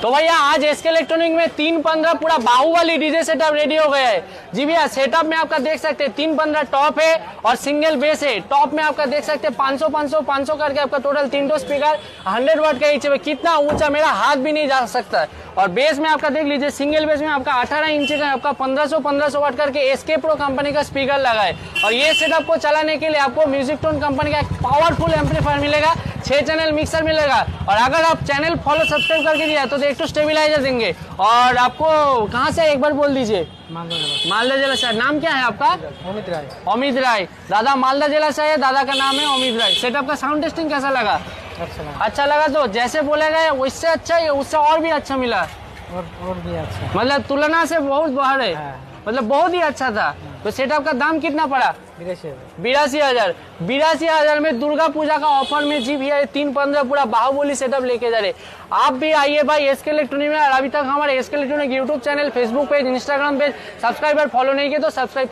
तो भैया आज एसके इलेक्ट्रॉनिक में 315 पूरा बाहुबली डीजे सेटअप रेडी हो गया है। जी भैया सेटअप में आपका देख सकते हैं 315 टॉप है और सिंगल बेस है। टॉप में आपका देख सकते हैं 500 500 500 करके आपका टोटल 3 स्पीकर 100 वाट का नीचे में कितना ऊंचा मेरा हाथ भी नहीं जा सकता है। और बेस में आपका देख लीजिए सिंगल बेस में आपका 18 इंच का आपका 1500 वाट करके एसके प्रो कंपनी का स्पीकर लगा है। और ये सेटअप को चलाने के लिए आपको म्यूजिक टोन कंपनी का एक पावरफुल एम्पलीफायर मिलेगा, 6 चैनल मिक्सर मिलेगा। और अगर आप चैनल फॉलो सब्सक्राइब करके दिया तो एक स्टेबिलाईजर देंगे। और आपको कहाँ से एक बार बोल दीजिए? मालदा जिला से। नाम क्या है आपका? अमित राय। अमित राय। दादा मालदा जिला से है, दादा का नाम है अमित राय। सेटअप का साउंड टेस्टिंग कैसा लगा? अच्छा लगा। तो जैसे बोले गए उससे अच्छा है, उससे और भी अच्छा मिला और भी अच्छा, मतलब तुलना से बहुत बाहर है। मतलब बहुत ही अच्छा था। तो सेटअप का दाम कितना पड़ा? 82,000 में दुर्गा पूजा का ऑफर में जी भैया 315 पूरा बाहुबली सेटअप लेके जा रहे। आप भी आइए भाई एसके इलेक्ट्रॉनिक में। अभी तक हमारे SK electronic YouTube channel, Facebook page, Instagram page subscriber follow नहीं किए तो सब्सक्राइब